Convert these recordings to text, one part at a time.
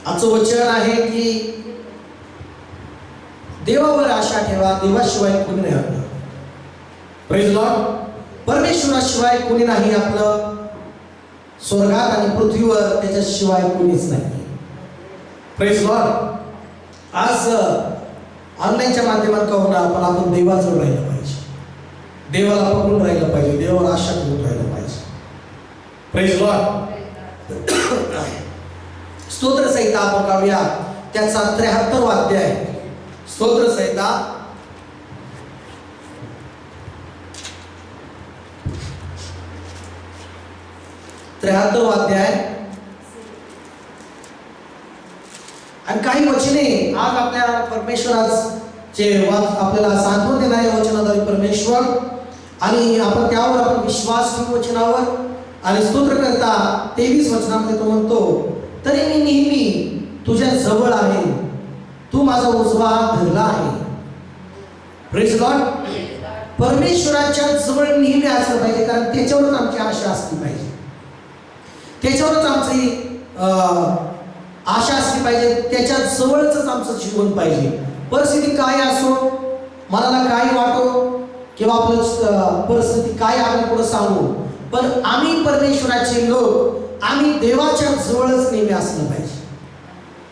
आजचं वचन आहे की देवावर आशा ठेवा, देवाशिवाय कोणी नाही आपलं. Praise Lord. परमेश्वराशिवाय कोणी नाही आपलं. स्वर्गात आणि पृथ्वीवर त्याच्याशिवाय कोणीच नाही. Praise Lord. आज ऑनलाईनच्या माध्यमात का होणार पण आपण देवाजवळ राहिलं पाहिजे, देवाला पकडून राहिलं पाहिजे, देवावर आशा ठेवून राहिलं पाहिजे. Praise Lord. स्तोत्र संहिता आपण काढूया, त्याचा 73 अध्याय. स्तोत्र संहिता 73 अध्याय. आणि काही वचने आज आपल्या परमेश्वराचे आपल्याला सांत्वन देणारे वचनाद्वारे परमेश्वर, आणि आपण त्यावर आपण विश्वास ठेवू वचनावर. आणि स्तोत्र करता 23 वचनामध्ये तो म्हणतो, तरी मी नेहमी तुझ्या जवळ आहे, तू माझा उजवा हात धरला आहे. Praise Lord. परमेश्वराच्या जवळ नेहमी असलं पाहिजे, कारण त्याच्यावरच आमची आशा असली पाहिजे, त्याच्यावरच आमची आशा असली पाहिजे, त्याच्या जवळच आमचं जीवन पाहिजे. परिस्थिती काय असो, मला काय वाटो, किंवा आपलं परिस्थिती काय आम्ही पुढे सांगू, पण आम्ही परमेश्वराचे लोक, आम्ही देवाच्या जवळच नेहमी असलं पाहिजे.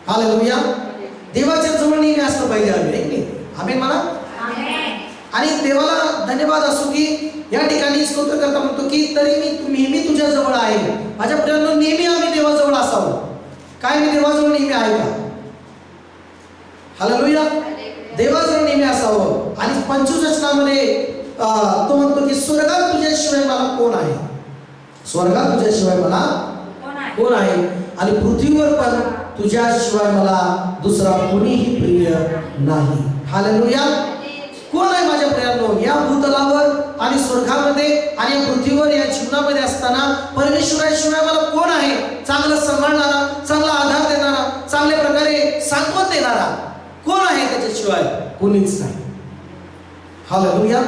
हालेलुया. देवाच्या जवळ नेहमी असलं पाहिजे आम्ही. आमेन म्हणा. आणि देवाला धन्यवाद असो की या ठिकाणी स्तोत्र करता म्हणतो की तरी मी नेहमी तुझ्या जवळ आहे. माझ्या प्रियांनो, नेहमी आम्ही देवाजवळ असावं. काय मी देवाजवळ नेहमी आहे का? हालेलुया. देवाजवळ नेहमी असावं. आणि 25 वचनामध्ये तो म्हणतो की स्वर्गात तुझ्याशिवाय मला कोण आहे, स्वर्गात तुझ्याशिवाय मला कोण आहे, आणि पृथ्वीवर पण तुझ्याशिवाय मला दुसरा कोणीही प्रिय नाही. हालेलुया. कोण आहे माझ्या प्रियांनो? या भूतलावर आणि स्वर्गामध्ये आणि या पृथ्वीवर या जीवनामध्ये असताना परमेश्वराशिवाय मला कोण आहे? चांगलं सांभाळणारा, चांगला आधार देणारा, चांगल्या प्रकारे सांत्वन देणारा कोण आहे? त्याच्याशिवाय कोणीच नाही. हालेलुया.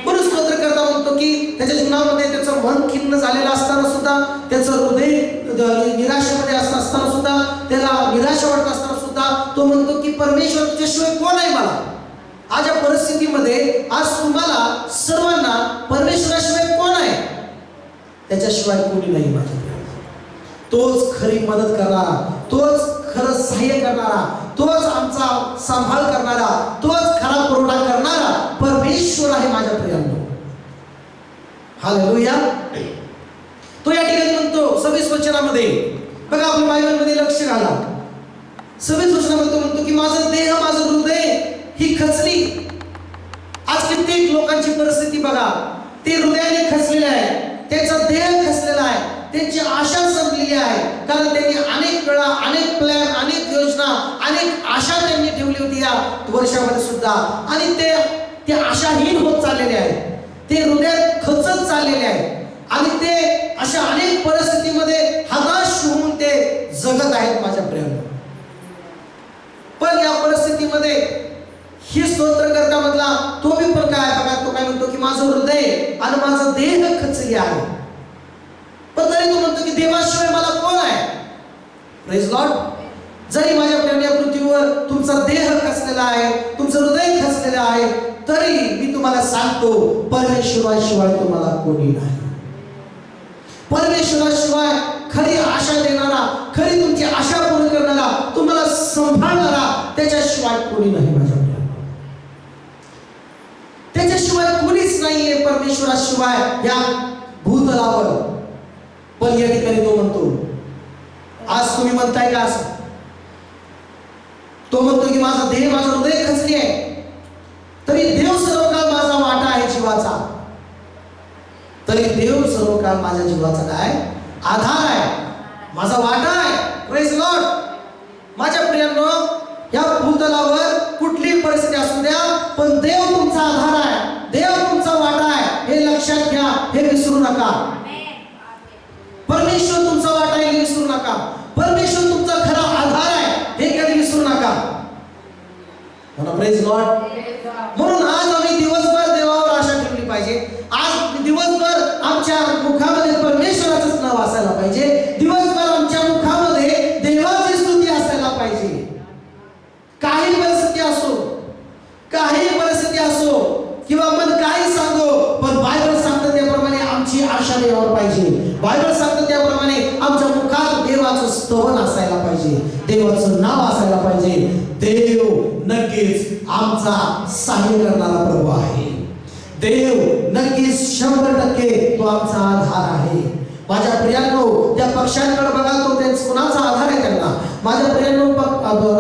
म्हणून स्तोत्र करता म्हणतो की त्याच्या जीवनामध्ये त्याचं मन खिन्न झालेलं असताना सुद्धा, त्याचं हृदय निराशेमध्ये असताना सुद्धा, त्याला निराशा वाटत असताना सुद्धा तो म्हणतो की परमेश्वर तुझ्याशिवाय कोण आहे मला? आज या परिस्थितीमध्ये आज तुम्हाला सर्वांना परमेश्वराशिवाय कोण आहे? त्याच्याशिवाय कोणी नाही माझ्या. तोच खरी मदत करणारा, तोच खरं सहाय्य करणारा, तोच आमचा सांभाळ करणारा, तोच खरा पुरवठा करणारा परमेश्वर आहे माझ्या प्रियांनो. हालेलुया. तो या ठिकाणी म्हणतो 26 वचनामध्ये, बघा आपल्या बायबलमध्ये लक्ष घाला. 26 वचनामध्ये तो म्हणतो की माझं देह, माझं हृदय ही खचली. आज कित्येक लोकांची परिस्थिती बघा, ते हृदयाने खचलेले आहे, त्याचा देह खचलेला आहे, त्यांची आशा संपलेली आहे. कारण त्यांनी अनेक वेळा, अनेक प्लॅन, अनेक योजना, अनेक आशा त्यांनी ठेवली होती या वर्षामध्ये सुद्धा, आणि ते आशाहीन होत चाललेले आहेत. ते हृदयात खचत चाललेले आहेत, आणि ते अशा अनेक परिस्थितीमध्ये हताश होऊन ते जगत आहेत माझ्या प्रियांनो. पण या परिस्थितीमध्ये ही स्तोत्र करता मधला तो बी पण काय बघा, तो काय म्हणतो की माझं हृदय आणि माझं देह खचले आहे. पण तरी तो म्हणतो की देवाशिवाय मला कोण आहे? Praise Lord. जरी माझ्या प्रेमया पृथ्वीवर तुमचा देह खचलेला आहे, तुमचं हृदय खचलेलं आहे, तरी मी तुम्हाला सांगतो परमेश्वराशिवाय तुम्हाला कोणी नाही. परमेश्वराशिवाय खरी आशा देणारा, खरी तुमची आशा पूर्ण करणारा, तुम्हाला सांभाळणारा त्याच्याशिवाय कोणी नाही माझ्या. त्याच्याशिवाय कोणीच नाहीये परमेश्वराशिवाय या भूतलावर. पण या ठिकाणी तो म्हणतो, आज तुम्ही म्हणताय का असं? तो म्हणतो की माझा देह, माझं हृदय खचली आहे, तरी देव सर्व काळ माझा वाटा आहे जीवाचा. तरी देव सर्व काळ माझ्या जीवाचा काय आधार आहे, माझा वाटा आहे. Praise Lord. माझ्या प्रियांनो, या भूतलावर कुठलीही परिस्थिती असू द्या, पण देव तुमचा आधार आहे, देव तुमचा वाटा आहे, हे लक्षात घ्या, हे विसरू नका. परमेश्वर तुमचा वाटा आहे हे विसरू नका. परमेश्वर तुमचा खरा आधार आहे हे कधी विसरू नका. Praise Lord. म्हणून आज आम्ही दिवसभर देवावर आशा ठेवली पाहिजे. आज दिवसभर आमच्या मुखामध्ये परमेश्वराचंच नाव असायला पाहिजे. दिवसभर आमच्या मुखामध्ये देवाची स्तुती असायला पाहिजे. आमचा सहाय्य करणारा प्रभू आहे. देव नक्कीच 100% तो आमचा आधार आहे. माझ्या प्रियांनो, त्या पक्ष्यांकडे बघा, तो त्यांचा कोणाचा आधार आहे त्यांना. माझ्या प्रियांनो,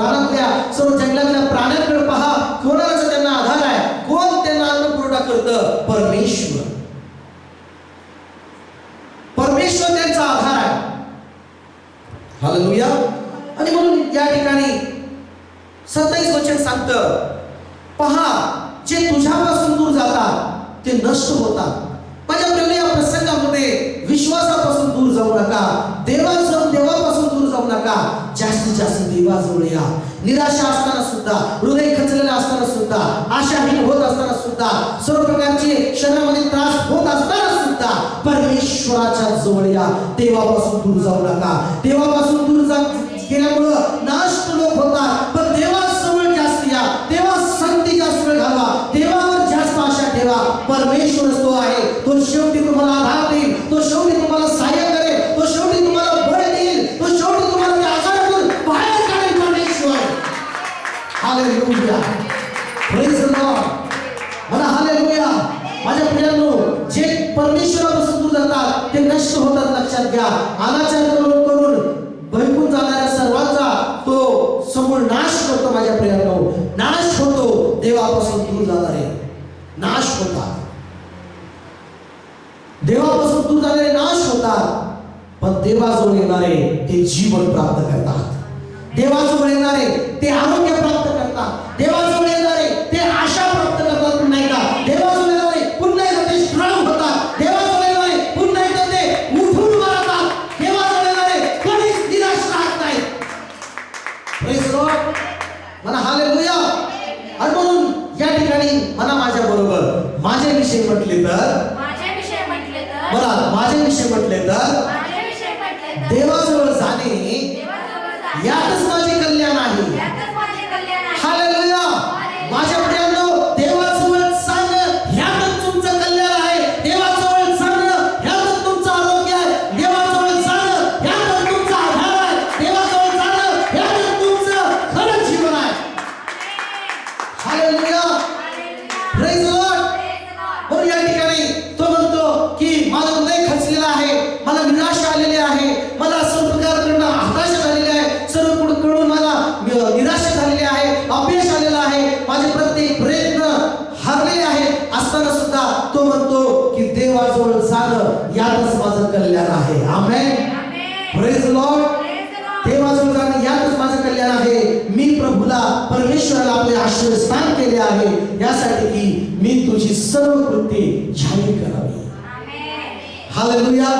रानातल्या सर्व जंगलातल्या प्राण्यांकडे पहा, कोणाचा त्यांना आधार आहे. कोण त्यांना अन्न पुरवठा करतं? परमेश्वर. परमेश्वर त्यांचा आधार आहे. हालेलुया. आणि म्हणून या ठिकाणी 27 वचन सांगतं, पहा, जे तुझ्यापासून दूर जातात ते नष्ट होतात. माझ्या प्रिय, या प्रसंगामध्ये विश्वासापासून दूर जाऊ नका, देवापासून दूर जाऊ नका. जास्तीत जास्त देवाजवळ या. निराशा असताना सुद्धा, हृदय खचलेलं असताना सुद्धा, आशाहीन होत असताना सुद्धा, सर्व प्रकारचे शरीरामध्ये त्रास होत असताना सुद्धा परमेश्वराच्या जवळ या. देवापासून दूर जाऊ नका. देवापासून दूर गेल्यामुळं नाश लोक होतात, पण देवाजवळ जास्त या. देवा संगती जास्त वेळ घालवा. देवावर जास्त आशा ठेवा. परमेश्वर तो आहे, तो शेवटी तुम्हाला आधार देईल, तो शेवटी तुम्हाला सहाय्य करेल, तो शेवटी तुम्हाला बळ देईल, तो शेवटी तुम्हाला त्या आजारातून बाहेर काढेल. परमेश्वर. हालेलुया. Praise the Lord. म्हणा हालेलुया. माझ्या प्रियांनो, जे परमेश्वरापासून दूर जातात ते नष्ट होतात. लक्षात घ्या. अनाचार करून भयकून जाणाऱ्या सर्वांचा तो समूळ नाश करतो. माझ्या प्रियांनो, नाश होतो. देवापासून दूर जाणारे नाश होतात. देवापासून दूर जाणारे नाश होतात, पण देवाजवळ येणारे ते जीवन प्राप्त करतात. देवाजवळ येणारे ते आरोग्य प्राप्त करतात. देवाजवळ येणारे ते आशा प्राप्त करतात. पुन्हा एकदा देवाजवळ येणारे पुन्हा एकदा ते स्ट्रॉंग होतात. देवाजवळ येणारे पुन्हा एकदा ते उठून मारतात. देवाजवळ येणारे कधीच निराश राहत नाहीत. Praise the Lord. म्हणा हालेलुया. आणि म्हणून या ठिकाणी म्हणा माझ्या बरोबर, माझ्याविषयी म्हटले तर बरं, माझ्याविषयी म्हटले तर देवाजवळ जाणे यातच माझे कल्याण आहे. हालेलुया. माझ्या प्रियांनो, देवाजवळ जाणं ह्यातच तुमचं कल्याण आहे. देवाजवळ जाणं ह्यातच तुमचं आरोग्य आहे. देवाजवळ जाणं ह्यातच तुमचा आधार आहे. देवाजवळ जाणं ह्यातच तुमचं खरं जीवन आहे. हालेलुया. Praise the Lord. म्हणून या ठिकाणी तो म्हणतो की माझं हृदय खचलेलं आहे, मला निराशा आलेली आहे, मला सर्व प्रकारकडून हताशा झालेली आहे, सर्वकडून मला निराशा झालेली आहे, अपयश आलेलं आहे, माझे प्रत्येक प्रयत्न हारलेले आहेत. असताना सुद्धा तो म्हणतो की देवाजवळ जाणं यातच माझं कल्याण आहे. आमेन. Praise the lord. देवाजवळ जाणं यातच माझं कल्याण आहे. मी प्रभूला, परमेश्वराला आपले आशीर्वाद केले आहे, यासाठी की मी तुझी सर्व कृत्ये जाहीर करावी. हालेलुया.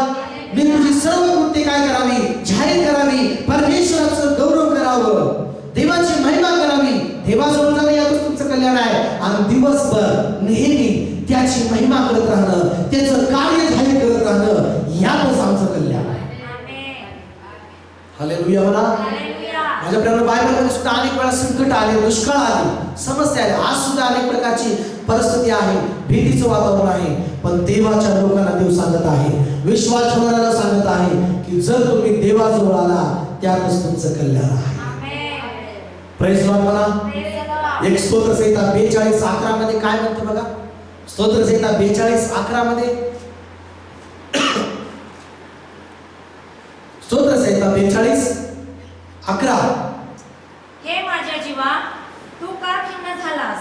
मी तुझी सर्व कृत्ये काय करावी? जाहीर करावी. परमेश्वराचं गौरव करावं, देवाची महिमा करावी. देवाजवळ जाणं यातच तुमचं कल्याण आहे. आणि दिवसभर नेहमी त्याची महिमा करत राहणं, त्याचं कार्य जाहीर करत राहणं यातच आमचं कल्याण आहे. हालेलुया. म्हणा. माझ्या प्रियांनो, बायबलमध्ये सुद्धा अनेक वेळा संकट आले, दुष्काळ आले, समस्या आले. आज सुद्धा अनेक प्रकारची परिस्थिती आहे, भीतीचं वातावरण आहे. पण देवाच्या लोकांना देव सांगत आहे, विश्वास ठेवणाऱ्याला सांगत आहे की जर तुम्ही देवाजवळ आला त्यातच तुमचं कल्याण आहे. Praise Lord. म्हणा. एक स्तोत्रसंहिता 42:11 मध्ये काय म्हणते बघा. स्तोत्रसंहिता 42:11 मध्ये, स्तोत्रसंहिता 42:11. हे माझ्या जीवा, तू का खिन्न झालास?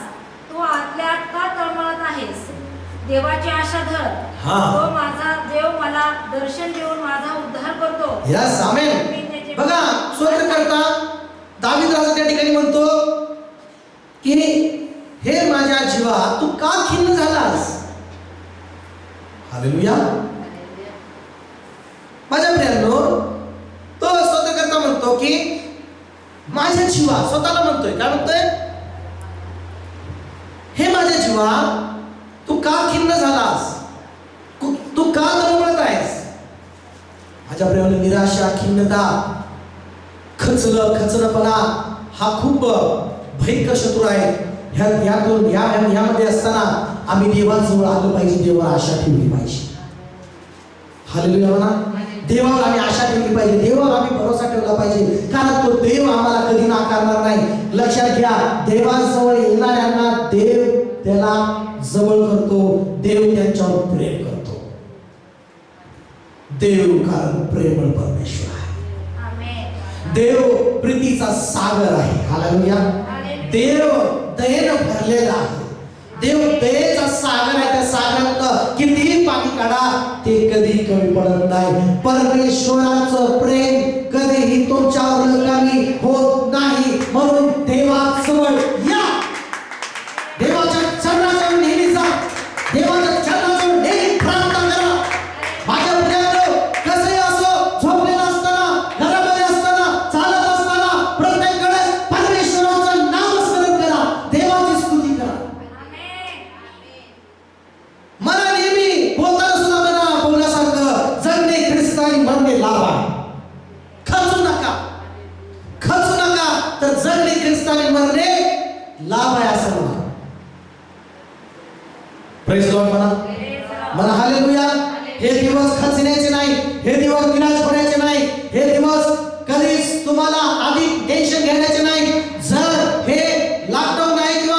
तू आतल्या आत का तळमळत आहेस? देवाची आशा धर. तो माझा देव मला दर्शन देऊन माझा उद्धार करतो. यस, आमेन. बघा, स्तोत्रकर्ता दावीद राजा त्या ठिकाणी म्हणतो की हे माझ्या जीवा, तू का खिन्न झालास? हालेलुया. माझ्या प्रियांनो, तो स्तोत्रकर्ता म्हणतो की माझ्या जीवा, स्वतःला म्हणतोय, काय म्हणतोय? हे माझ्या जीवा, तू का खिन्न झालास? तू का तळमळत आहेस? माझ्या प्रियांनो, निराशा, खिन्नता, खचलपणा हा खूप भयंकर शत्रू आहे. यामध्ये असताना आम्ही देवाजवळ आलो पाहिजे, देवावर आशा ठेवली पाहिजे. हालेलुया. म्हणा. देवावर आम्ही आशा ठेवली केली पाहिजे, देवावर आम्ही भरोसा ठेवला पाहिजे, कारण तो देव आम्हाला कधी नाकारणार नाही. लक्षात घ्या, देवाजवळ येणाऱ्यांना देव त्याला जवळ करतो, देव त्यांच्यावर प्रेम करतो. देव कारण प्रेमळ परमेश्वर आहे. देव प्रीतीचा सागर आहे. हालेलुया. देव दयेनं भरलेला आहे. देव दयेचा सागर आहे. त्या सागरात कितीही पाणी काढा ते कधी कमी पडत नाही. परमेश्वराचं प्रेम कधीही तुमच्यावर कमी होत नाही. म्हणून देवाजवळ या, देवाच्या चरणाजवळ नेहमी जा, देवाच्या चरणाजवळ नेहमी प्रार्थना करा. माझ्या प्रियानो, कसंही असो, झोपलेला असताना, घरामध्ये असताना, चालत असताना, प्रत्येक वेळेस परमेश्वराचं नामस्मरण करा, देवाची स्तुती करा. मला नेहमी बोलताना सुद्धा म्हणा, पौलासारखं जगणे ख्रिस्तानी मरणे लाभ आहे. खचू नका, खचू नका, तर जगणे ख्रिस्तानी मरणे लाभ आहे असं म्हणा. प्रेज लॉर्ड म्हणा, म्हणा हालेलुया. हे दिवस खचण्याचे नाही, हे दिवस निराश होण्याचे नाही, हे दिवस कधीच तुम्हाला अधिक टेन्शन घेण्याचे नाही. जर हे लॉकडाऊन आहे किंवा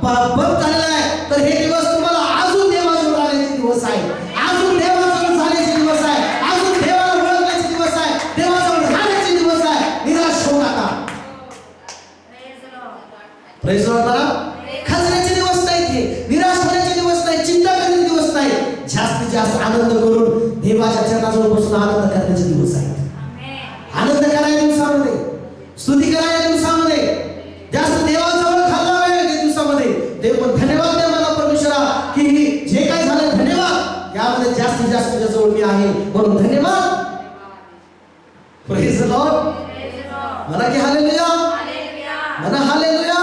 बंद झालेलं आहे, तर हे दिवस तुम्हाला अजून देवाजवळ राहण्याचे दिवस आहे, अजून देवाजवळ जाण्याचे दिवस आहे, अजून देवाला ओळखण्याचे दिवस आहे, देवाजवळ राहण्याचे दिवस आहे. निराश होऊ नका. प्रेज लॉर्ड म्हणा. खचण्याचे दिवस नाही, ते निराश होण्याचे दिवस नाही, चिंता करण्याचे दिवस नाही. जास्तीत जास्त आनंद करून देवाच्या चरणाजवळ बसून आनंद करण्याचे दिवस आहेत. आनंद करा या दिवसामध्ये, स्तुती करा या दिवसामध्ये, जास्त देवाजवळ खाल्ला वेळ या दिवसामध्ये. देव पण धन्यवाद द्या मला परमेश्वरा, की जे काय झालं धन्यवाद, यामध्ये जास्तीत जास्त तुझ्या जवळ मी आहे म्हणून धन्यवाद. Praise the Lord. म्हणा की हालेलुया, म्हणा हालेलुया.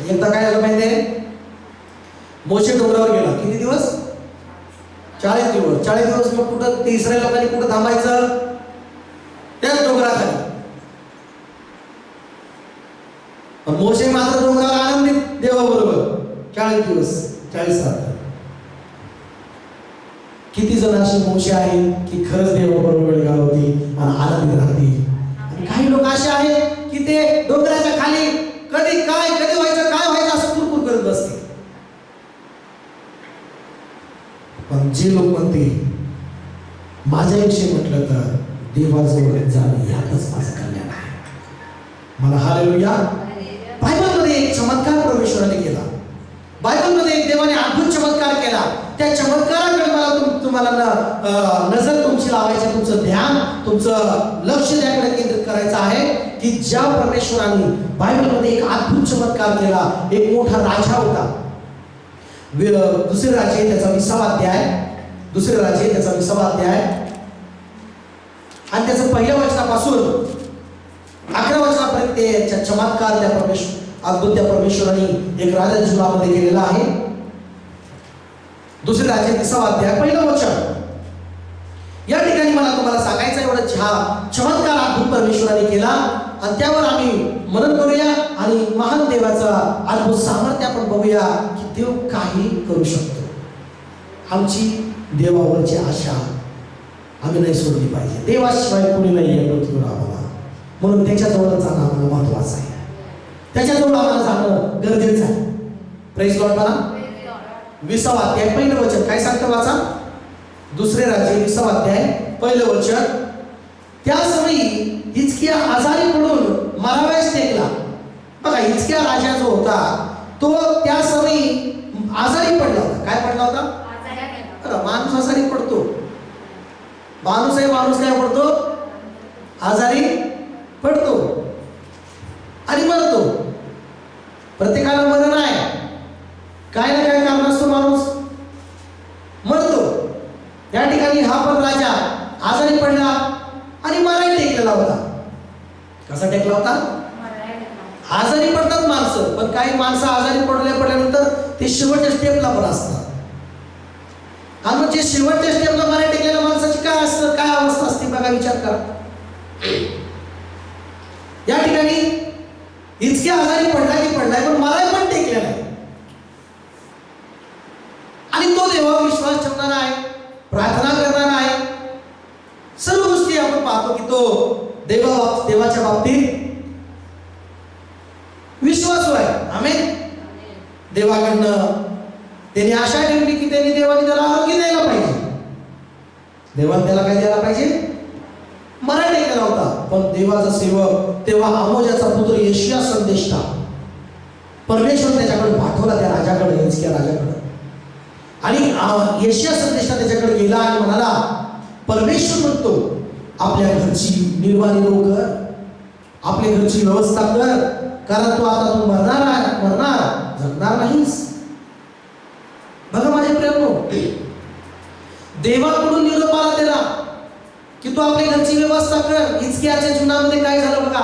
एकदा काय झालं माहितीये, मोशे डोंगरावर गेला. किती दिवस? 40 दिवस. 40 दिवस मग कुठं ते इस्रायल लोकांनी कुठं थांबायचं? त्याच डोंगराखाली. पण मोशे मात्र डोंगरावर आनंदित देवाबरोबर 40 दिवस, 40 रात्र. किती जण असे मोशे आहेत की खरंच देवाबरोबर वेळ घालवतील आणि आनंदित राहतील, आणि काही लोक असे आहेत की ते डोंगराच्या खाली कधी काय, कधी व्हायचं, काय व्हायचं असं कुरकुर करत बसते. पण जे लोक म्हणतील माझ्याविषयी म्हटलं तर देवाजवळ जाणं यातच माझं कल्याण आहे. मला हालेलुया. बायबलमध्ये एक चमत्कार परमेश्वराने केला. बायबलमध्ये एक देवाने अद्भुत चमत्कार केला. त्या चमत्काराकडे मला तुम्हाला नजर तुमची लावायची, तुमचं ध्यान, तुमचं लक्ष त्याकडे केंद्रित करायचं आहे की ज्या परमेश्वराने बायबलमध्ये एक अद्भुत चमत्कार केला. एक मोठा राजा होता. दुसरे राज्य त्याचा 20वा अध्याय, दुसरे राज्य त्याचा 20वा अध्याय आणि त्याचं पहिल्या वचनापासून 11 वचनापर्यंत ते चमत्कार त्या अद्भुत त्या परमेश्वराने एक राजा जीवनामध्ये केलेला आहे. दुसरे राज्य 30वा अध्याय पहिलं वचन. या ठिकाणी मला तुम्हाला सांगायचं एवढं, हा चमत्कार अद्भुत परमेश्वराने केला आणि त्यावर आम्ही मनन करूया आणि महान देवाचा अद्भुत सामर्थ्य आपण बघूया की देव काही करू शकतो. आमची देवावरची आशा आम्ही नाही सोडली पाहिजे. देवाशिवाय कोणी नाही आहे पृथ्वीवर आम्हाला, म्हणून त्याच्याजवळ जाणं आम्हाला महत्वाचं आहे, त्याच्याजवळ आम्हाला जाणं गरजेचं आहे. प्रेज लॉर्ड म्हणा. 20वा अध्याय पहिलं वचन काय सांगतं वाचा. दुसरे राज्य 20वा अध्याय पहिलं वचन. त्या समयी हिजकिया आजारी पडून मराव्यास टेकला. बघा, हिजकिया राजा जो होता तो त्या समयी आजारी पडला होता. काय पडला होता? बघा, माणूस आजारी पडतो. माणूस आहे, माणूस काय पडतो? आजारी पडतो आणि मरतो. प्रत्येकाला मरण आहे, काय ना काय कारण असतो, माणूस मरतो. या ठिकाणी हा पण राजा आजारी पडला आणि मरायला टेकलेला होता. कसा टेकला होता? आजारी पडतात माणसं, पण काही माणसं आजारी पडल्यानंतर ते शेवटच्या स्टेपला पण असतात. आणि मग जे शेवटच्या स्टेपला मरायला टेकलेल्या माणसाची काय असतं, काय अवस्था असते बघा, विचार करा. या ठिकाणी इतके आजारी पडला की पडलाय, पण मराय पण टेकलेला आहे आणि तो देवावर विश्वास ठेवणारा आहे, प्रार्थना करणारा पाहतो की तो देवाच्या बाबतीत विश्वासू आहे. आमेन. देवाकडनं त्यांनी आशा ठेवली की त्यांनी देवाने त्याला आरोग्य द्यायला पाहिजे. देवाने त्याला काय द्यायला पाहिजे? मरण केला होता. पण देवाचा सेवक तेव्हा आमोजाचा पुत्र यशिया संदेष्टा परमेश्वर त्याच्याकडे पाठवला, त्या राजाकडे, हिजकिया राजाकडे. आणि यशिया संदेष्टा त्याच्याकडे गेला आणि म्हणाला, परमेश्वर म्हणतो आपल्या घरची निर्वाह कर, आपल्या घरची व्यवस्था कर, कारण तू मरणार जगणार नाहीस. बघा माझ्या प्रियांनो, देवाकडून निरोप आला त्याला की तू आपल्या घरची व्यवस्था कर. हिजकियाच्या जीवनामध्ये काय झालं बघा,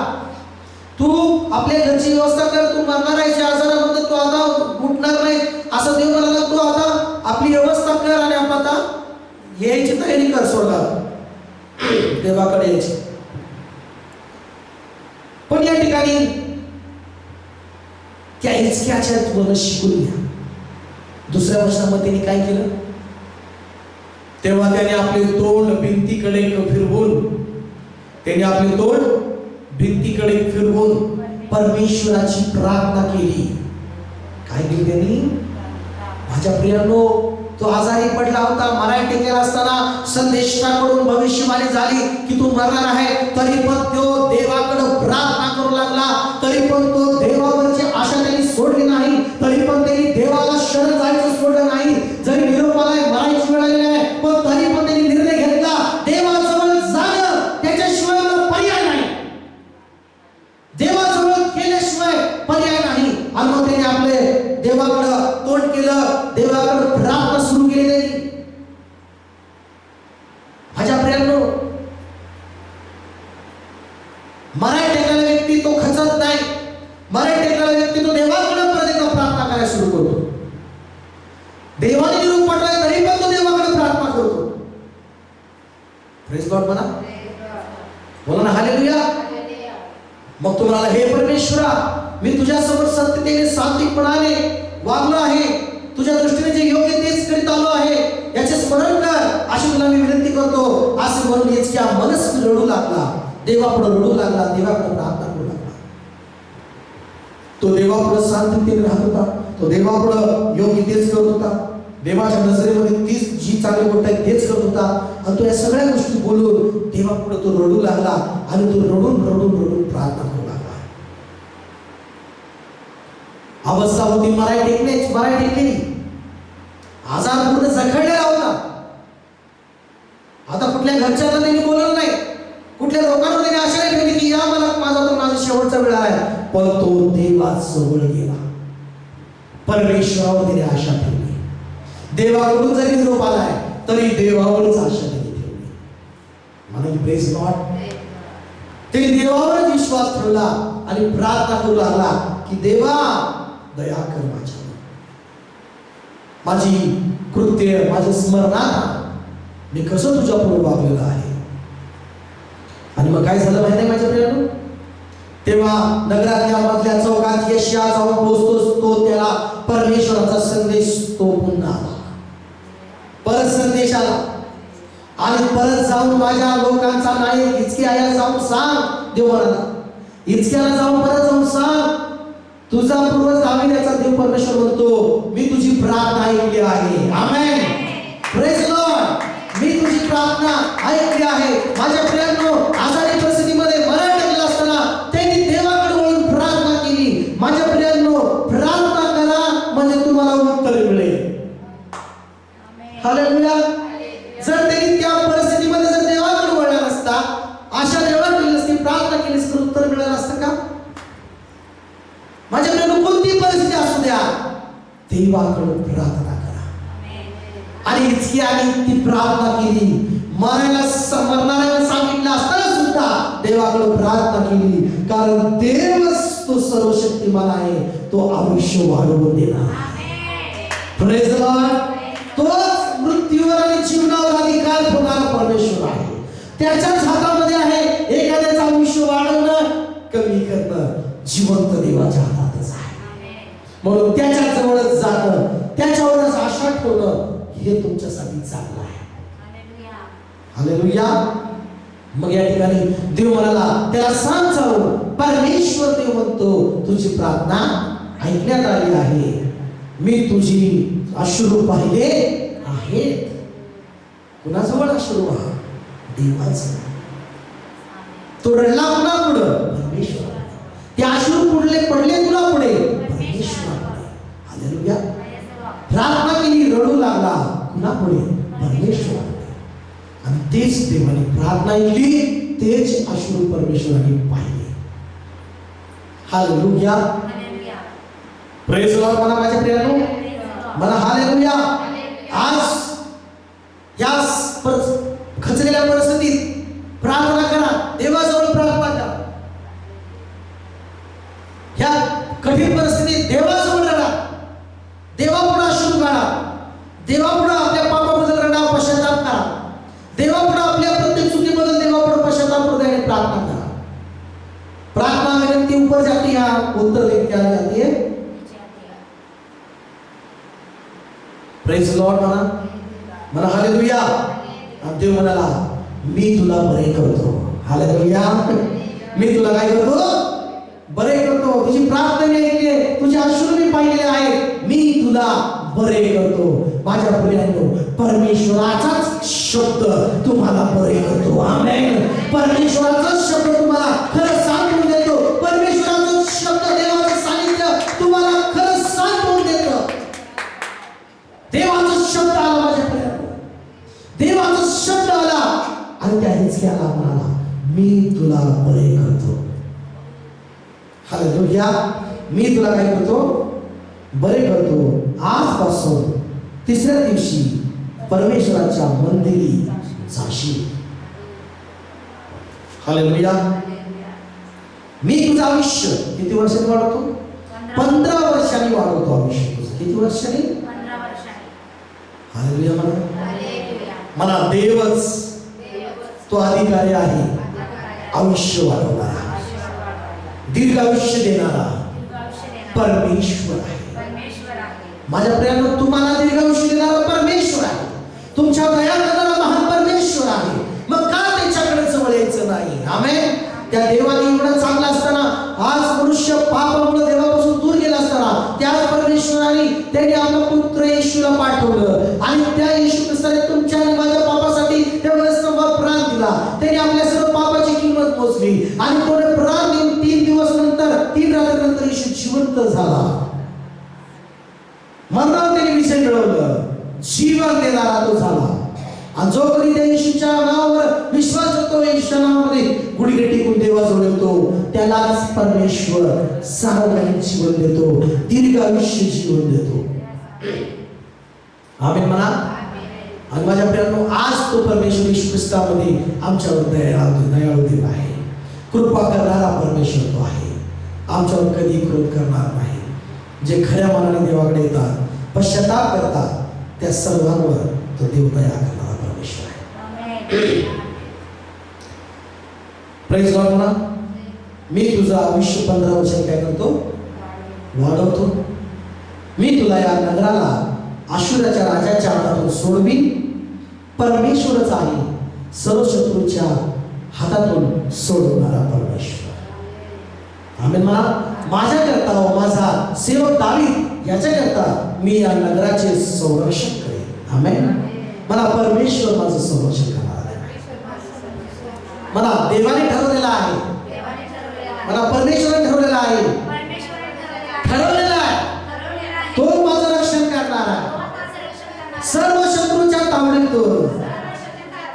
तू आपल्या घरची व्यवस्था कर, तू मरणार आहे आजारामध्ये, तू आता उठणार नाही असं देव म्हणाला. तू आता आपली व्यवस्था कर आणि आपण आता यायची तयारी कर स्वर्गात, देवाकडे यायची. पण या ठिकाणी त्या हिजकियाच्या तुला शिकून घ्या. दुसऱ्या वर्षामध्ये त्यांनी काय केलं, तेव्हा त्याने आपले तोंड भिंतीकडे फिरवून परमेश्वराची प्रार्थना केली. काय केली त्यांनी? माझ्या प्रियांनो, तो आजारी पडला होता, मराठी टेकेला असताना संदेष्टाकडून भविष्यवाणी झाली की तू मरणार आहे. तरी पण तो देवाकडे प्रार्थना करू लागला. तरी पण तो देवावरची आशा त्यांनी सोडली नाही. तरी पण त्यांनी देवाला शरण जायचं सोडलं नाही. जरी निरोपाला मरायची वेळ आलेली आहे, पण तरी पण त्यांनी निर्णय घेतला, देवाजवळ जाणं त्याच्याशिवाय मला पर्याय नाही, देवाजवळ केल्याशिवाय पर्याय नाही. आणि मग त्यांनी आपले देवाकडे तोंड केलं, देवाकडे प्रार्थना सुरू केली त्यांनी. माझ्या प्रियांनो, मराठी टेकलेला व्यक्ती तो खचत नाही. मराठी टेकलेला व्यक्ती तो देवाकडे प्रत्येक प्रार्थना करायला सुरू करतो. देवाने निरोप पाठवला तरी पण तो देवाकडे प्रार्थना करतो. प्रेज लॉर्ड म्हणा, बोला ना हालेलुया. मग तुम्हाला, हे परमेश्वरा, मी तुझ्यासमोर सत्यतेने सात्विकपणाने वागलो आहे, तुझ्या दृष्टीने जे योग्य तेच करीत आलो आहे, याचे स्मरण कर अशी तुला मी विनंती करतो. असे म्हणून हिजकिया मनस्वी रडू लागला, देवापुढे रडू लागला, देवाकडे प्रार्थना करू लागला. तो देवापुढे शांततेने राहत होता, तो देवापुढे योग्य तेच करत होता, देवाच्या नजरेमध्ये तीच जी चांगली गोष्ट आहे तेच करत होता. आणि तो या सगळ्या गोष्टी बोलून देवापुढे तो रडू लागला आणि तो रडून प्रार्थना करू लागला. अवस्था होती मराठी टेकली, आजार पूर्ण जखडलेला होता. आता कुठल्या घरच्यांना त्यांनी बोलवलं नाही, कुठल्या लोकांना त्यांनी आशा नाही ठेवली की या माझा शेवटचा वेळ आहे. पण तो देवाजवळ गेला, परमेश्वरावर त्याने आशा ठेवली. देवाकडून जरी निरोप आलाय तरी देवावरच आशा त्यांनी ठेवली. म्हणून प्रेज लॉर्ड, ते देवावरच विश्वास ठेवला आणि प्रार्थना करू लागला की देवा दया कर माझ्यावर, माझी कृत्य, माझं स्मरणात मी कसं तुझ्या पुढे वागलेलं आहे. आणि मग काय झालं माहिती आहे माझ्या प्रियांनो, तेव्हा नगरातल्या मधल्या चौकात यशिया जाऊन पोहोचतोच तो त्याला परमेश्वराचा संदेश तो पुन्हा आला, परत संदेश आला. आणि परत जाऊन माझ्या लोकांचा नायक हिजकियाला जाऊन सांग, देव म्हणाला हिजकियाला परत जाऊन सांग, तुझा पूर्वज दावीदाचा देव परमेश्वर म्हणतो मी तुझी प्रार्थना ऐकली आहे. आमेन. Praise Lord. मी तुझी प्रार्थना ऐकली आहे. माझ्या प्रियांनो, आजारी परिस्थितीमध्ये मरण टेकला असताना त्यांनी देवाकडे वळून प्रार्थना केली. माझ्या प्रियांनो, प्रार्थना करा म्हणजे तुम्हाला उत्तर मिळेल. हालेलुया. जर त्यांनी त्या परिस्थितीमध्ये जर देवाकडे वळला नसता, आशा देवाला केली नसती, प्रार्थना केली तर उत्तर मिळालं असतं का? माझ्या प्रियांनो, कोणती परिस्थिती असू द्या, देवाकडे प्रार्थना करा. आणि हिजकियाने ती प्रार्थना केली. मरणाऱ्याला सांगितलं असताना सुद्धा देवाकडे प्रार्थना केली, कारण देवच तो सर्वशक्तिमान आहे, तो आयुष्य वाढवून देणार. Praise Lord. तोच मृत्यूवर आणि जीवनावर अधिकार ठेवणारा परमेश्वर आहे. त्याच्याच हातामध्ये आहे एखाद्याचं आयुष्य वाढवणं, कमी करणं. जिवंत देवाच्या हातातच आहे. म्हणून त्याच्या जवळच जाणं, त्याच्यावरच आशा ठेवणं हे तुमच्यासाठी चांगलं आहे. हालेलुया. मग या ठिकाणी देव म्हणाला, त्याला सांग जाऊन, परमेश्वर देव म्हणतो, तुझी प्रार्थना ऐकण्यात आली आहे, मी तुझी अश्रू पाहिले आहेत. कुणाजवळ अश्रू? देवाचं. तो रडला कुणापुढं? परमेश्वर. ते अश्रू पडले तुला पुढे? परमेश्वर. हालेलुया. प्रार्थना केली, रडू लागला, कुणापुढे? परमेश्वर. आणि तेच देवाने प्रार्थना ऐकली, तेच अश्रू परमेश्वराने पाहिले. हालेलुया. Praise Lord. मला माझ्या प्रियानो, मला हालेलुया. आज या खचलेल्या परिस्थितीत प्रार्थना करा, देवाजवळ प्रार्थना करा. ह्या कठीण परिस्थितीत देवाजवळ रडा, देवापुढे अश्रू काढा, देवापुढे आपल्या पापाबद्दल रडा, पश्चाताप करा, देवापुढे आपल्या प्रत्येक चुकीबद्दल देवापुढे पश्चाताप हृदयाने प्रार्थना करा. प्रार्थना विनंती ऊपर जाती है, उत्तर लेके आ जाती है. Praise Lord. म्हणा हालेलुया. देव म्हणाला, मी तुला बरे करतो. हालेलुया. मी तुला काय करतो? बरे करतो. तुझी प्रार्थना ऐकली आहे, तुझे अश्रू मी पाहिलेले आहेत, मी तुला बरे करतो. माझ्या प्रियांनो, परमेश्वराचाच शब्द तुम्हाला बरे करतो. आमेन. परमेश्वराचाच शब्द तुम्हाला खरं सांगून देतो. परमेश्वराचा शब्द, देवाचं सानिध्य तुम्हाला खरं सांगून देतो. देवाचा शब्द आला माझ्या प्रियांनो, देवाचा शब्द आला आणि त्या हिजकियाला म्हणाला, मी तुला बरे करतो. हालेलुया. मी तुला काय करतो? बरे करतो. आजपासून तिसऱ्या दिवशी परमेश्वराच्या मंदिरी जाशील. हालेलुया. मी तुझं आयुष्य किती वर्षांनी वाढवतो? 15 वर्षांनी वाढवतो आयुष्य तुझं. किती वर्षांनी? 15 वर्षांनी. हालेलुया. म्हणा देवच तो अधिकारी आहे, आयुष्य वाढवणारा, दीर्घ आयुष्य देणारा परमेश्वर आहे. माझ्या प्रियांनो, तुम्हाला दीर्घ आयुष्य देणारा परमेश्वर आहे, तुमच्या दया करणारा महान परमेश्वर आहे. मग का त्याच्याकडे जवळ यायचं नाही? आमेन. त्या देवाने एवढं चांगलं असताना, आज मनुष्य पापामुळे देवापासून दूर गेला असताना, त्याच परमेश्वराने त्याने आपला पुत्र येशूला पाठवलं आणि त्या येशू ख्रिस्ताने तुमच्या आणि माझ्या पापासाठी त्या स्तंभावर प्राण दिला. त्याने आपल्या सर्व पापाची किंमत मोजली आणि तो प्राण देऊन 3 दिवस नंतर, 3 रात्री नंतर येशू जिवंत झाला. मरणावर त्याने विजय मिळवलं, जीवन देणारा तो झाला. आणि जो कोणी त्या येशूच्या नावावर विश्वास ठेवतो, येशूच्या नावामध्ये गुडघे टेकून देवाजवळ येतो, त्यालाच परमेश्वर सार्वकालिक जीवन देतो, दीर्घ आयुष्य जीवन देतो. आमेन म्हणा. आणि माझ्या प्रियांनो, आज तो परमेश्वर येशू ख्रिस्तामध्ये आमच्यावर दयाळू देव आहे, कृपा करणारा परमेश्वर तो आहे, आमच्यावर कधी क्रोध करणार नाही. जे खऱ्या मनाने देवाकडे येतात, पश्चाताप करतात, त्या सर्वांवर तो देव दया करणारा परमेश्वर आहे. Praise Lord. म्हणा, मी तुझं आयुष्य 15 वर्षांनी काय करतो? वाढवतो. मी तुला या नगराला आशुराच्या राजाच्या हातातून सोडवीन. परमेश्वरच आहे, सर्व शत्रूच्या हातातून सोडवणारा परमेश्वर. आमेन म्हणा. माझ्याकरता व माझा सेवक दावीद याच्याकरता मी या नगराचे संरक्षण करेन. आमेन. मला परमेश्वर माझं संरक्षण करणार आहे. मला देवाने ठरवलेला आहे, मला परमेश्वराने ठरवलेला आहे, ठरवलेला आहे, तो माझं रक्षण करणार आहे. सर्व शत्रूच्या तावडीतून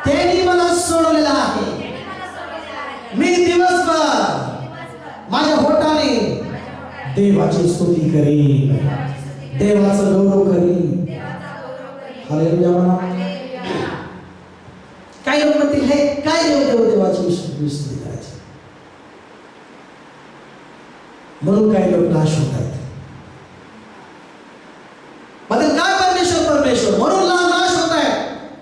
त्यांनी मला सोडवलेला आहे. मी दिवसभर माझ्या होठाने देवाची स्तुती करीन, देवाचं गौरव करीन. हालेलुया म्हणा. काही लोक म्हणतील, हे काय देवाची स्तुती करायची, म्हणून काही लोक नाश होत आहेत. काय परमेश्वर म्हणून नाश होत आहे,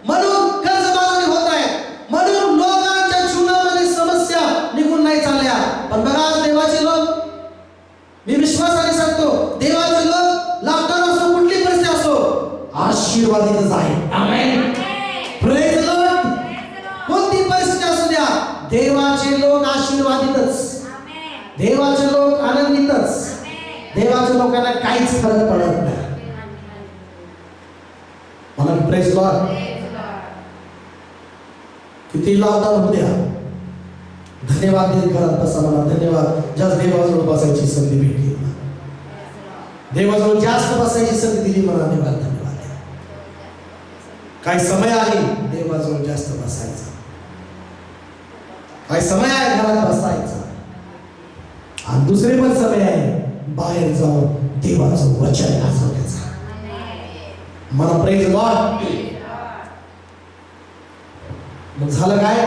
म्हणून कर्जबाजारी होत आहे, म्हणून लोकांच्या जीवनामध्ये समस्या निघून नाही चालल्या. पण बघा, देवाचे लोक, मी विश्वासाने सांगतो, देवाचे लोक लॉकडाऊन असो, कुठली परिस्थिती असो, आशीर्वादितच आहे. आमेन. Praise the lord. कोणती परिस्थिती असू द्या, देवाचे लोक आशीर्वादितच, देवाचे लोक आनंदितच, देवाच्या लोकांना काहीच फरक पडत नाही. मला प्रेज लॉर्ड. किती लावता द्या, धन्यवाद देत घरात बसा. मला धन्यवाद, जास्त देवाजवळ बसायची संधी भेटली, देवाजवळ जास्त बसायची संधी दिली मला. धन्यवाद. काही समय आहे देवाजवळ जास्त बसायचा, काही समय आहे घरात बसायचा, आणि दुसरे पण समय आहे बाहेर जाऊन देवाचं वचन गाजवण्याचा. मला प्रेज लॉर्ड. मग झालं काय?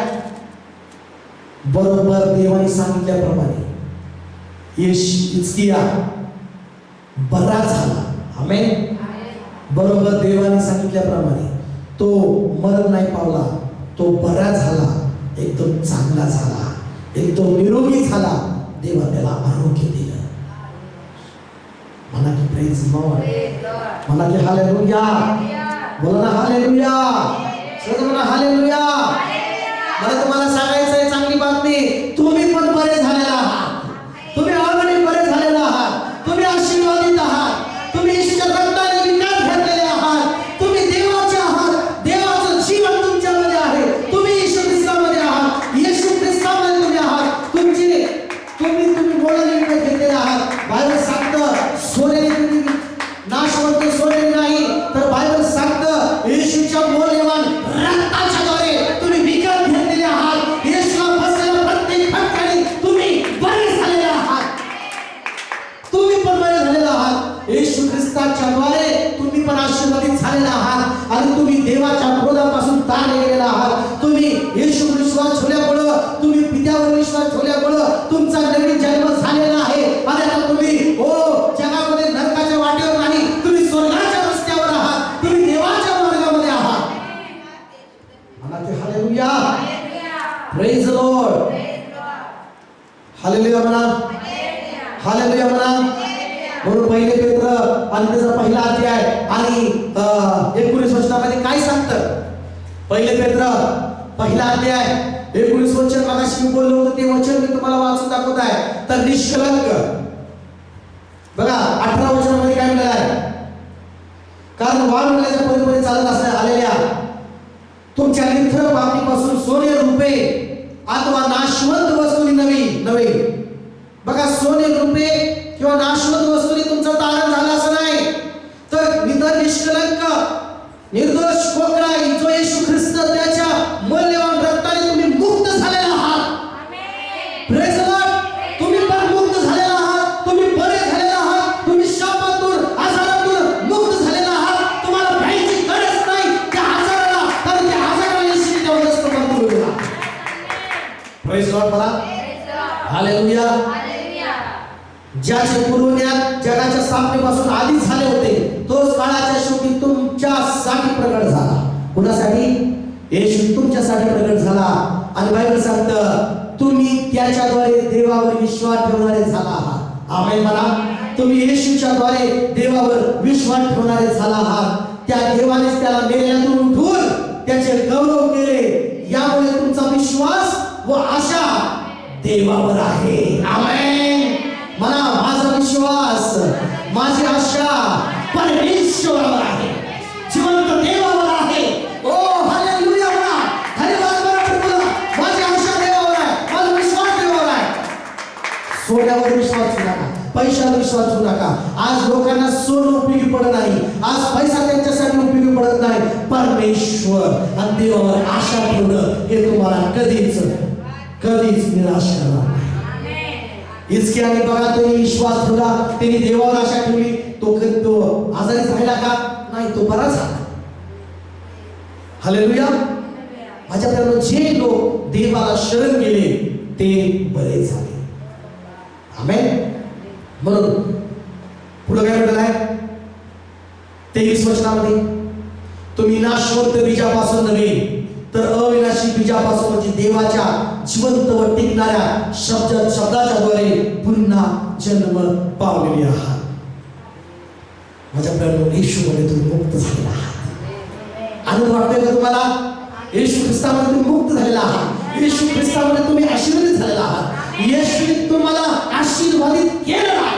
बरोबर देवाने सांगितल्याप्रमाणे हिजकिया बरा झाला. आमेन. बरोबर देवाने सांगितल्याप्रमाणे तो मरण नाही पावला, तो बरा झाला, एकदम चांगला झाला, एकदम निरोगी झाला. देवा त्याला आरोग्य दिलं. म्हणा की प्रेज लॉर्ड, म्हणा की हालेलुया. बोला ना हालेलुया. सगळं म्हणा हालेलुया. मला तुम्हाला सांगायचं आहे चांगली बातमी, तुम्ही पण बरे झालेला आहात, तुम्ही ऑलरेडी बरे झालेला आहात, तुम्ही आशीर्वादित आहात, तुम्ही येशूच्या रक्ताने विकास घेतलेले आहात, तुम्ही देवाचे आहात, देवाचं जीवन तुमच्यामध्ये आहे, तुम्ही येशू ख्रिस्तामध्ये आहात, येशू ख्रिस्तामध्ये तुम्ही आहात, तुम्ही मोडाने विकत घेतलेले आहात. बायबल सांगतं सोन्याने तुम्ही नाशवंत सोन्याने नाही, तर बायबल सांगतं येशूच्या मौल्यवान रक्ताच्या द्वारे तुम्ही विकत घेतलेले आहात. येशूला बसलेल्या प्रत्येक ठिकाणी तुम्ही बरे झालेले आहात, तुम्ही पण बरे झालेले आहात. येशू ख्रिस्ताच्या द्वारे तुम्ही पण आशीर्वादित झालेले आहात, आणि तुम्ही देवाच्या क्रोधापासून तारले गेलेला आहात. तुम्ही येशूवर विश्वास ठेवल्यामुळं, तुम्ही पित्यावर विश्वास ठेवल्यामुळं तुमचा नवीन जन्म झालेला आहे, आणि आता तुम्ही जगामध्ये नरकाच्या वाटेवर नाही, तुम्ही स्वर्गाच्या रस्त्यावर आहात, तुम्ही देवाच्या मार्गामध्ये आहात. म्हणा की hallelujah. Praise the Lord. Hallelujah म्हणा, हालेलुया म्हणा. म्हणून पहिले पेत्र आणि त्याचा पहिला अध्याय आणि 19 वचनामध्ये काय सांगतं? पहिले पेत्र पहिला अध्याय 19 वचन, मगाशी मी बोललो होतो ते वचन मी तुम्हाला वाचून दाखवत आहे. तर निष्कलंक बघा 18 वचनामध्ये काय म्हटलं आहे? कारण वाढवण्याच्या परीने चालत असल्या आलेल्या तुमच्या निथळ पापणीपासून सोने रुपे अथवा नाशवंत वस्तूंनी नवे. बघा, सोने रुपे किंवा नाशवंत वस्तूंनी तुमचं तारण झालं असं नाही, तर निधन निष्कलंक निर्दोष कोकराई जो येशू ख्रिस्त त्याच्या मौल्यवान रक्ताने तुम्ही मुक्त झालेला आहात. Praise the Lord. तुम्ही पण मुक्त झालेला आहात, तुम्ही बरे झालेला आहात, तुम्ही शापातून आजारातून मुक्त झालेला आहात. तुम्हाला भ्यायची गरज नाही त्या आजाराला, कारण त्या आजाराला येशूने तेवढंच बंद केला. Praise the Lord. मला हालेलुया. ज्याचे पुरवण्यात जगाच्या स्थापनेपासून आधी झाले होते, तोच काळाच्या शेवटी तुमच्यासाठी प्रकट झाला. कुणासाठी? येशू तुमच्यासाठी प्रकट झाला. आणि बायबल सांगतं तुम्ही त्याच्याद्वारे देवावर विश्वास ठेवणारे झाला आहात. आमेन म्हणा. तुम्ही येशूच्या द्वारे देवावर विश्वास ठेवणारे झाला आहात. त्या देवानेच त्याला मेलेल्यातून उठवून त्याचे गौरव केले. यामुळे तुमचा विश्वास व आशा देवावर आहे. आमेन म्हणा. माझा विश्वास, माझी आशा परमेश्वरावर आहे, जिवंत देवावर आहे. ओ हालेलुया म्हणा. धन्यवाद म्हणा. माझी आशा देवावर आहे, माझा विश्वास देवावर आहे. सोन्यावर विश्वास ठेवू नका, पैशावर विश्वास ठेवू नका. आज लोकांना सोनं उपयोगी पडत नाही, आज पैसा त्यांच्यासाठी उपयोगी पडत नाही. परमेश्वर आणि देवावर आशा ठेवणं हे तुम्हाला कधीच निराश करणार नाही. हिजकियाने बघा, त्यांनी विश्वास ठेवला, त्यांनी देवावर आशा ठेवली. तो आजारी राहिला का? नाही, तो बरा झाला. हालेलुया. माझ्यापर्यंत जे लोक देवाला शरण गेले ते बरे झाले. आमेन. म्हणून पुढे काय म्हटलं आहे 23 वचनामध्ये, तुम्ही नाशवंत बीजापासून नव्हे तर अविनाशी बीजापासून, म्हणजे देवाच्या जिवंत व टिकणाऱ्या शब्दाच्या द्वारे पुन्हा जन्म पावलेले आहात. माझ्या प्रभू येशूमध्ये तुम्ही मुक्त झालेला आहात. आनंद वाटतोय का तुम्हाला? येशू ख्रिस्तामध्ये तुम्ही मुक्त झालेला आहात. येशू ख्रिस्तामध्ये तुम्ही आशीर्वादित झालेला आहात. येशूने तुम्हाला आशीर्वादित केलं आहे.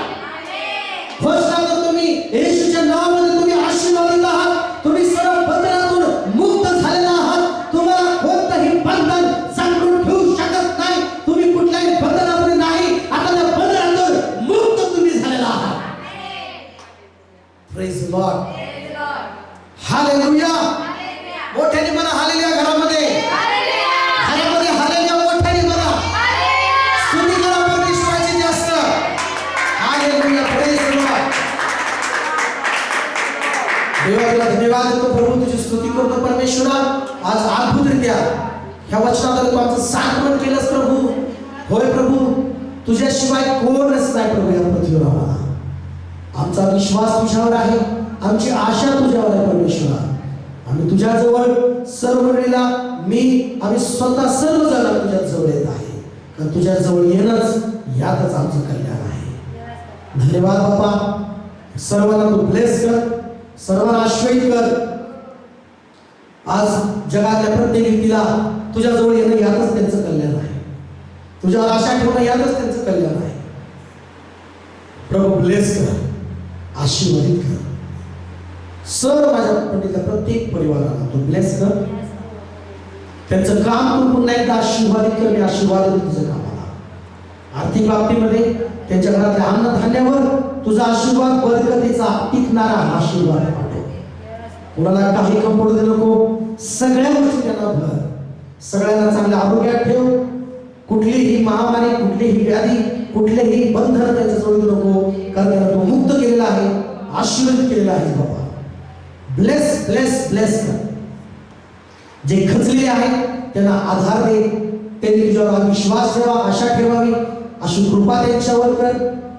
घोषणा करतो मी, येशूच्या नावामध्ये तुम्ही आशीर्वादित आहात. तुम्ही सर्व बंधनातून मुक्त झालेला आहात. तुम्हाला कोणतंही बंधन सांभाळून ठेवू शकत नाही. तुम्ही कुठल्याही बंधनामध्ये नाही, आता त्या बंधनातून मुक्त तुम्ही झालेला आहात. Praise the Lord. हालेलुया. मोठ्याने म्हणा हालेलुया. घरामध्ये हालेलुया मोठ्याने म्हणा. स्तुती करा परमेश्वराची जास्त. हालेलुया. Praise the Lord. देवाला धन्यवाद देतो प्रभू, तुझी स्तुती करतो परमेश्वरा. आज अद्भुतरित्या ह्या वचनाद्वारे तू आमचं सांत्वन केलंस प्रभू. होय प्रभू, तुझ्याशिवाय कोणच नाही प्रभू या पृथ्वीवर. आम्हाला आमचा विश्वास तुझ्यावर आहे, आमची आशा तुझ्यावर आहे परमेश्वरा. आम्ही तुझ्याजवळ सर्व वेळेला आम्ही स्वतः सर्वजण तुझ्या जवळ येत आहे, कारण तुझ्या जवळ येणंच यातच आमचं कल्याण आहे. धन्यवाद बापा. सर्वांना तू ब्लेस कर, सर्वांना आश्रयित कर. आज जगातल्या प्रत्येक व्यक्तीला तुझ्या जवळ येणं यातच त्यांचं कल्याण आहे. तुझ्यावर आशा ठेवणं यातच त्यांचं कल्याण आहे. प्रभू ब्लेस कर, आशीर्वादित कर. सर्व माझ्या पंडितल्या प्रत्येक परिवाराला तू ब्लेस कर. त्यांचं काम तू पुन्हा एकदा आशीर्वादित कर. मी आशीर्वाद देतो तुझं कामाला. आर्थिक बाबतीमध्ये त्यांच्या घरातल्या अन्नधान्यावर तुझा आशीर्वाद, बरकतीचा टिकणारा आशीर्वाद पाठव. कुणाला काही कमी पडू दे नको. सगळ्या गोष्टी त्यांना भर. सगळ्यांना चांगल्या आरोग्यात ठेव. कुठलीही महामारी, कुठलीही व्याधी, कुठलेही बंधन त्यांच्या जवळ नको, कारण त्यांना तू मुक्त केलेला आहे, आशीर्वादित केलेला आहे बाबा. ब्लेस ब्लेस ब्लेस कर. जे खचलेले आहेत त्यांना आधार दे. त्यांनी तुझ्यावर विश्वास ठेवा, आशा ठेवावी अशी कृपा त्यांच्यावर कर,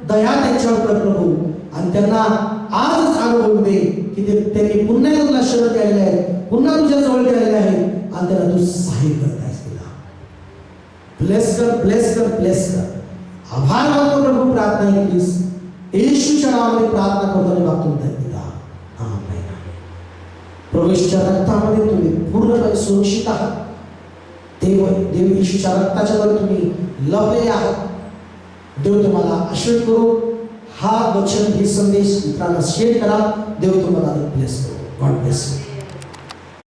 दया त्यांच्यावर कर प्रभू. आणि त्यांना आजच अनुभव दे की त्यांनी पुन्हा तुला शरण द्यायला आहे, पुन्हा तुझ्या जवळ द्यायला आहे आणि त्यांना तू सहाय्य करतायस. तुला ब्लेस कर, ब्लेस कर, ब्लेस कर. आभार मानतो प्रभू. प्रार्थना केलीस येशूच्या नावाने प्रार्थना करतो आणि मागतो पिता. आमेन. प्रभूच्या रक्तामध्ये तुम्ही पूर्णपणे सुरक्षित आहात. देव येशूच्या रक्ताच्या द्वारे तुम्ही लपलेले आहात. देव तुम्हाला आशीर्वाद करो. हा वचन, हे संदेश मित्रांना शेअर करा. देव तुम्हाला ब्लेस करो. God bless you.